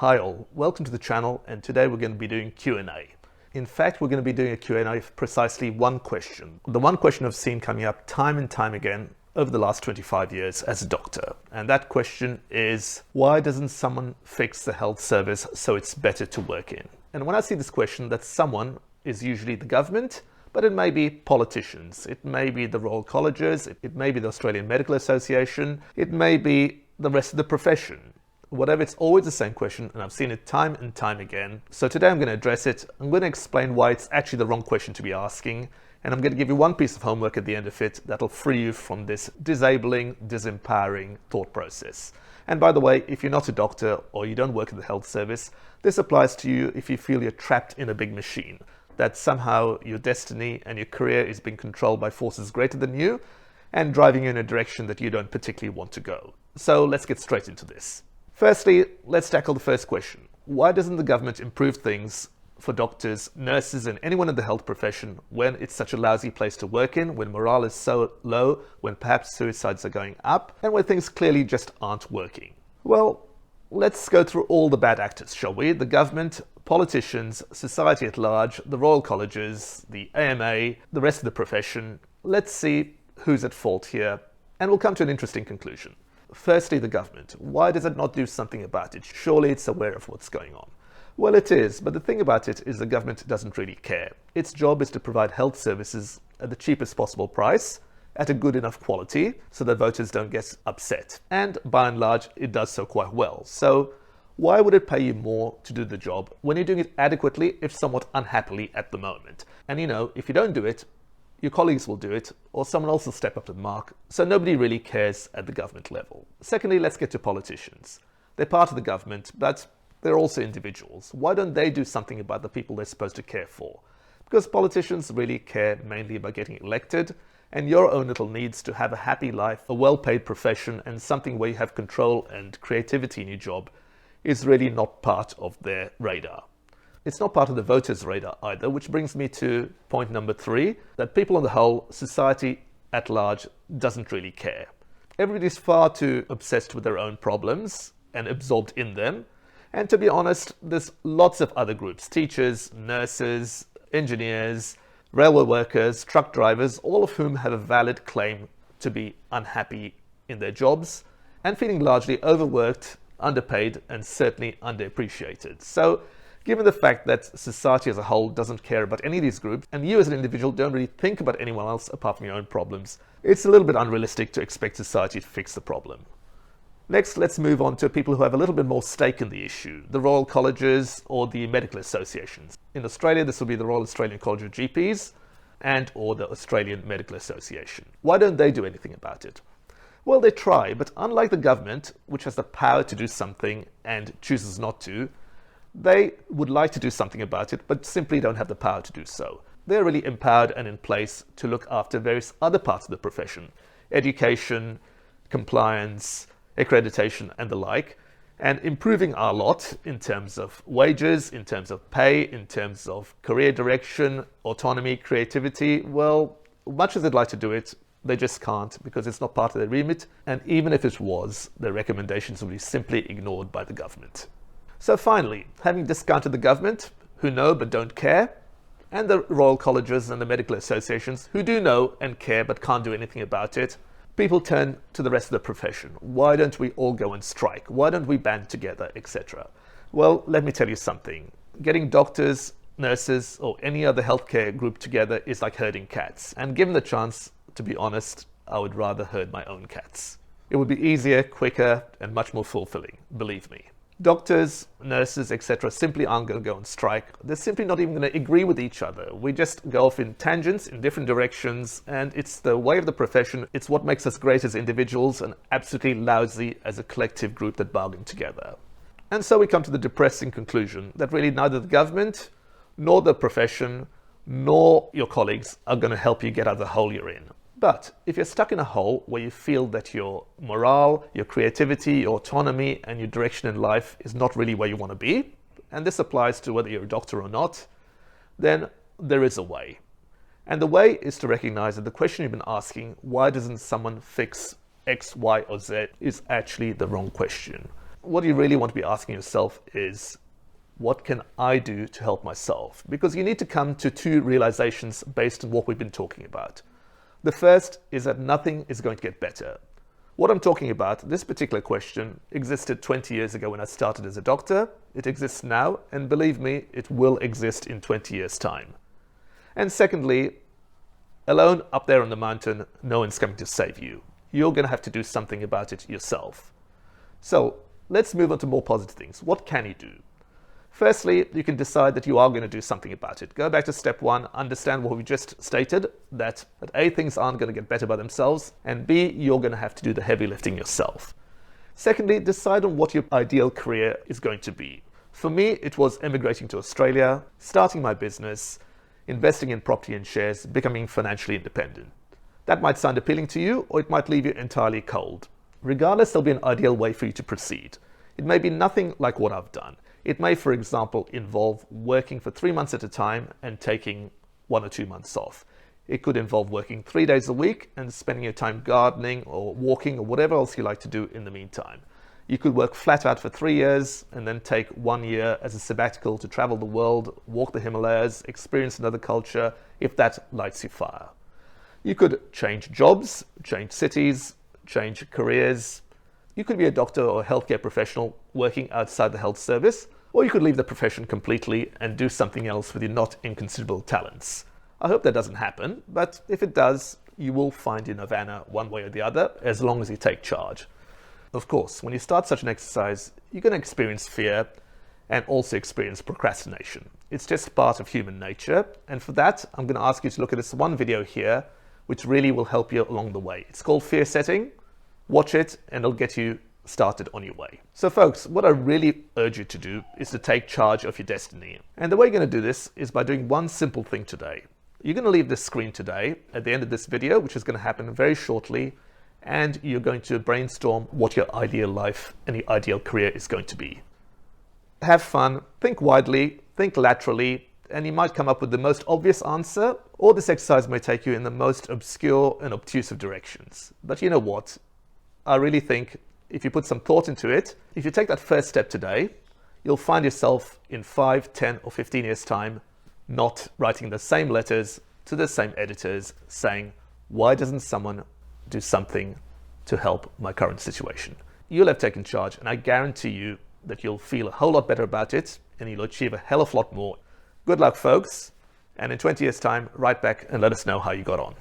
Hi all, welcome to the channel, and today we're going to be doing Q&A. In fact, we're going to be doing a Q&A of precisely one question. The one question I've seen coming up time and time again over the last 25 years as a doctor. And that question is, why doesn't someone fix the health service so it's better to work in? And when I see this question, that someone is usually the government, but it may be politicians, it may be the Royal Colleges, it may be the Australian Medical Association, it may be the rest of the profession. Whatever, it's always the same question, and I've seen it time and time again. So today I'm going to address it. I'm going to explain why it's actually the wrong question to be asking, and I'm going to give you one piece of homework at the end of it that'll free you from this disabling, disempowering thought process. And by the way, if you're not a doctor or you don't work in the health service, this applies to you if you feel you're trapped in a big machine, that somehow your destiny and your career is being controlled by forces greater than you and driving you in a direction that you don't particularly want to go. So let's get straight into this. Firstly, let's tackle the first question. Why doesn't the government improve things for doctors, nurses, and anyone in the health profession when it's such a lousy place to work in, when morale is so low, when perhaps suicides are going up, and when things clearly just aren't working? Well, let's go through all the bad actors, shall we? The government, politicians, society at large, the Royal Colleges, the AMA, the rest of the profession. Let's see who's at fault here, and we'll come to an interesting conclusion. Firstly, the government. Why does it not do something about it? Surely it's aware of what's going on. Well, it is, but the thing about it is the government doesn't really care. Its job is to provide health services at the cheapest possible price, at a good enough quality, so that voters don't get upset. And by and large, it does so quite well. So why would it pay you more to do the job when you're doing it adequately, if somewhat unhappily at the moment? And if you don't do it, your colleagues will do it, or someone else will step up to the mark, so nobody really cares at the government level. Secondly, let's get to politicians. They're part of the government, but they're also individuals. Why don't they do something about the people they're supposed to care for? Because politicians really care mainly about getting elected, and your own little needs to have a happy life, a well-paid profession, and something where you have control and creativity in your job is really not part of their radar. It's not part of the voters' radar either, which brings me to point number 3, that people on the whole, society at large, doesn't really care. Everybody's far too obsessed with their own problems and absorbed in them. And to be honest, there's lots of other groups, teachers, nurses, engineers, railway workers, truck drivers, all of whom have a valid claim to be unhappy in their jobs and feeling largely overworked, underpaid, and certainly underappreciated. So, given the fact that society as a whole doesn't care about any of these groups, and you as an individual don't really think about anyone else apart from your own problems, it's a little bit unrealistic to expect society to fix the problem. Next, let's move on to people who have a little bit more stake in the issue, the Royal Colleges or the medical associations. In Australia, this will be the Royal Australian College of GPs and or the Australian Medical Association. Why don't they do anything about it? Well, they try, but unlike the government, which has the power to do something and chooses not to, they would like to do something about it, but simply don't have the power to do so. They're really empowered and in place to look after various other parts of the profession, education, compliance, accreditation, and the like, and improving our lot in terms of wages, in terms of pay, in terms of career direction, autonomy, creativity. Well, much as they'd like to do it, they just can't because it's not part of their remit, and even if it was, their recommendations will be simply ignored by the government. So finally, having discounted the government, who know but don't care, and the Royal Colleges and the medical associations, who do know and care but can't do anything about it, people turn to the rest of the profession. Why don't we all go and strike? Why don't we band together, etc.? Well, let me tell you something. Getting doctors, nurses, or any other healthcare group together is like herding cats. And given the chance, to be honest, I would rather herd my own cats. It would be easier, quicker, and much more fulfilling, believe me. Doctors, nurses, etc. simply aren't going to go on strike. They're simply not even going to agree with each other. We just go off in tangents in different directions, and it's the way of the profession. It's what makes us great as individuals and absolutely lousy as a collective group that bargain together. And so we come to the depressing conclusion that really neither the government, nor the profession, nor your colleagues are going to help you get out of the hole you're in. But if you're stuck in a hole where you feel that your morale, your creativity, your autonomy, and your direction in life is not really where you want to be, and this applies to whether you're a doctor or not, then there is a way. And the way is to recognize that the question you've been asking, why doesn't someone fix X, Y, or Z, is actually the wrong question. what you really want to be asking yourself is, what can I do to help myself? Because you need to come to two realizations based on what we've been talking about. The first is that nothing is going to get better. What I'm talking about, this particular question, existed 20 years ago when I started as a doctor. It exists now, and believe me, it will exist in 20 years' time. And secondly, alone up there on the mountain, no one's coming to save you. You're going to have to do something about it yourself. So let's move on to more positive things. What can you do? Firstly, you can decide that you are going to do something about it. Go back to step one, understand what we just stated, that A, things aren't going to get better by themselves, and B, you're going to have to do the heavy lifting yourself. Secondly, decide on what your ideal career is going to be. For me, it was emigrating to Australia, starting my business, investing in property and shares, becoming financially independent. That might sound appealing to you, or it might leave you entirely cold. Regardless, there'll be an ideal way for you to proceed. It may be nothing like what I've done. It may, for example, involve working for 3 months at a time and taking 1 or 2 months off. It could involve working 3 days a week and spending your time gardening or walking or whatever else you like to do in the meantime. You could work flat out for 3 years and then take 1 year as a sabbatical to travel the world, walk the Himalayas, experience another culture, if that lights your fire. You could change jobs, change cities, change careers. You could be a doctor or a healthcare professional working outside the health service, or you could leave the profession completely and do something else with your not inconsiderable talents. I hope that doesn't happen, but if it does, you will find your nirvana one way or the other, as long as you take charge. Of course, when you start such an exercise, you're going to experience fear and also experience procrastination. It's just part of human nature, and for that, I'm going to ask you to look at this one video here, which really will help you along the way. It's called Fear Setting. Watch it, and it'll get you started on your way. So folks, what I really urge you to do is to take charge of your destiny. And the way you're going to do this is by doing one simple thing today. You're going to leave this screen today at the end of this video, which is going to happen very shortly, and you're going to brainstorm what your ideal life and your ideal career is going to be. Have fun, think widely, think laterally, and you might come up with the most obvious answer, or this exercise may take you in the most obscure and obtrusive directions. But you know what? I really think if you put some thought into it, if you take that first step today, you'll find yourself in 5, 10, or 15 years' time not writing the same letters to the same editors saying, why doesn't someone do something to help my current situation? You'll have taken charge, and I guarantee you that you'll feel a whole lot better about it, and you'll achieve a hell of a lot more. Good luck, folks, and in 20 years' time, write back and let us know how you got on.